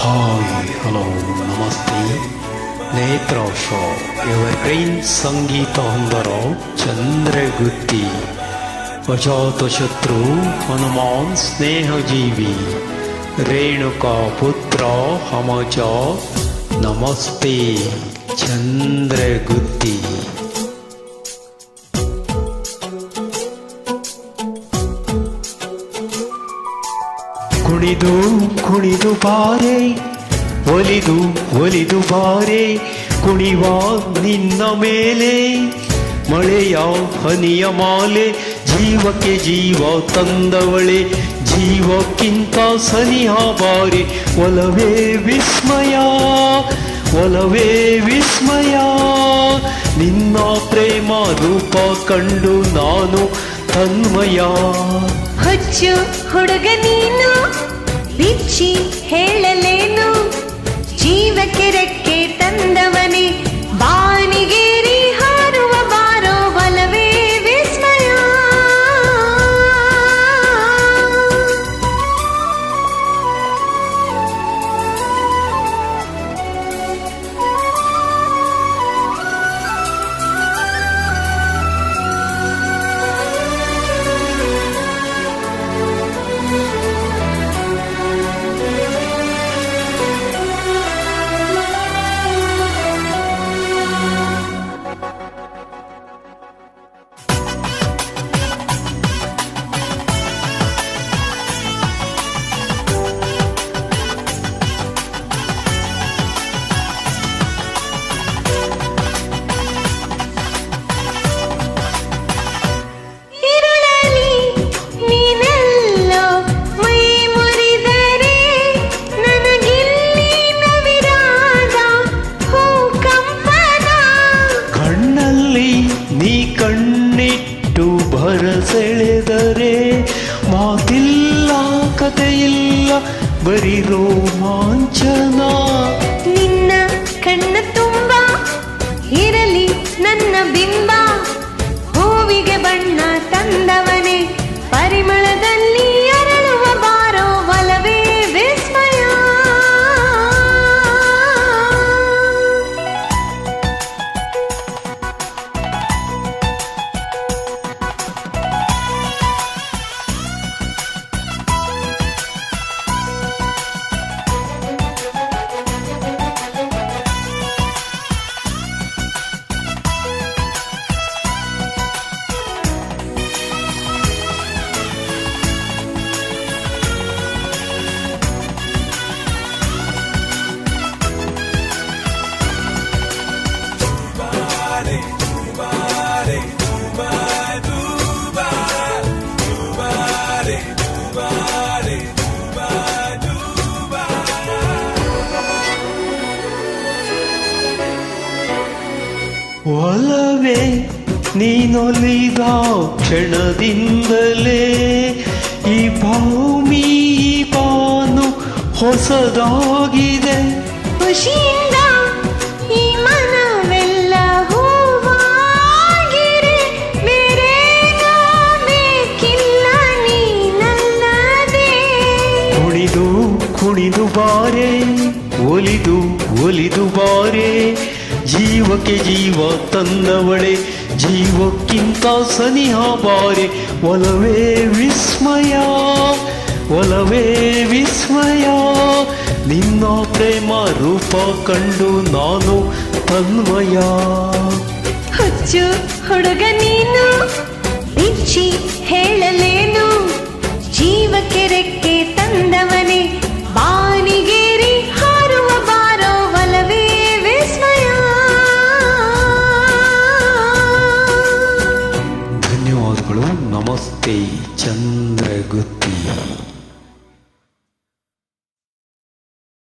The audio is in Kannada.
ಹಾಯ್ ಹಲೋ ನಮಸ್ತೆ ನೇತ್ರಾಶ ಎವರ್ಗ್ರೀನ್ ಸಂಗೀತ ಹೊಂದರ ಚಂದ್ರಗುತ್ತಿ ಅಜಾತಶತ್ರು ಹನುಮಾನ್ ಸ್ನೇಹಜೀವಿ ರೇಣುಕಾ ಪುತ್ರ ಹಮಜ ನಮಸ್ತೆ ಚಂದ್ರಗುತ್ತಿ. ಕುಣಿದು ಕುಣಿದು ಬಾರೆ ಒಲಿದು ಒಲಿದು ಬಾರೆ ಕುಣಿವ ನಿನ್ನ ಮೇಲೆ ಮಳೆಯ ಹನಿಯ ಮಾಲೆ ಜೀವಕ್ಕೆ ಜೀವ ತಂದವಳೆ ಜೀವಕ್ಕಿಂತ ಸನಿಹ ಬಾರೆ ಒಲವೇ ವಿಸ್ಮಯ ಒಲವೇ ವಿಸ್ಮಯ ನಿನ್ನ ಪ್ರೇಮ ರೂಪ ಕಂಡು ನಾನು ತನ್ಮಯ. ಹುಚ್ಚು ಹುಡುಗ ನೀನು ಬಿಚ್ಚಿ ಹೇಳಲೇನು ಜೀವಕ್ಕೆ ರೆಕ್ಕೆ ತಂದವನೇ ಬಾನಿಗೇರಿ ಹಾರುವ ಬಾರೋ ಒಲವೇ ವಿಸ್ಮಯ. ಕಣ್ಣಿಟ್ಟು ಭರಸೆಳೆದರೆ ಮಾತಿಲ್ಲ ಕಥೆಯಿಲ್ಲ ಬರೀ ರೋಮಾಂಚನ. ನಿನ್ನ ಕಣ್ಣ ತುಂಬ ಇರಲಿ ನನ್ನ ಬಿಂಬ ಹೂವಿಗೆ ಬಣ್ಣ ತಂದವನೇ ಪರಿಮಳದಲ್ಲಿ ಅರಳುವ ಬಾರೋ ಒಲವೇ ವಿಸ್ಮಯ. ಒಲವೇ ನೀನೊಲಿದ ಕ್ಷಣದಿಂದಲೇ ಈ ಭೂಮಿ ಬಾನು ಹೊಸದಾಗಿದೆ. ಖುಷಿಯಿಂದ ಈ ಮನವೆಲ್ಲ ಹೂವಾಗಿರೆ ಬೇರೇನೂ ಬೇಕಿಲ್ಲ ನೀನಲ್ಲದೆ. ಕುಣಿದು ಕುಣಿದು ಬಾರೆ ಒಲಿದು ಒಲಿದು ಬಾರೆ ಜೀವಕ್ಕೆ ಜೀವ ತಂದವಳೆ ಜೀವಕ್ಕಿಂತ ಸನಿಹ ಬಾರೆ ಒಲವೇ ವಿಸ್ಮಯ ಒಲವೇ ವಿಸ್ಮಯ ನಿನ್ನ ಪ್ರೇಮ ರೂಪ ಕಂಡು ನಾನು ತನ್ಮಯ. ಹುಚ್ಚು ಹುಡುಗ ನೀನು ಬಿಚ್ಚಿ ಹೇಳಲೇನು ಜೀವಕ್ಕೆ ರೆಕ್ಕೆ ತಂದವನೇ ಬಾನಿಗೇರಿ ಹಾರುವ ಬಾರೋ ಒಲವೇ ವಿಸ್ಮಯ. ಧನ್ಯವಾದಗಳು. ನಮಸ್ತೆ ಚಂದ್ರಗುತ್ತಿ.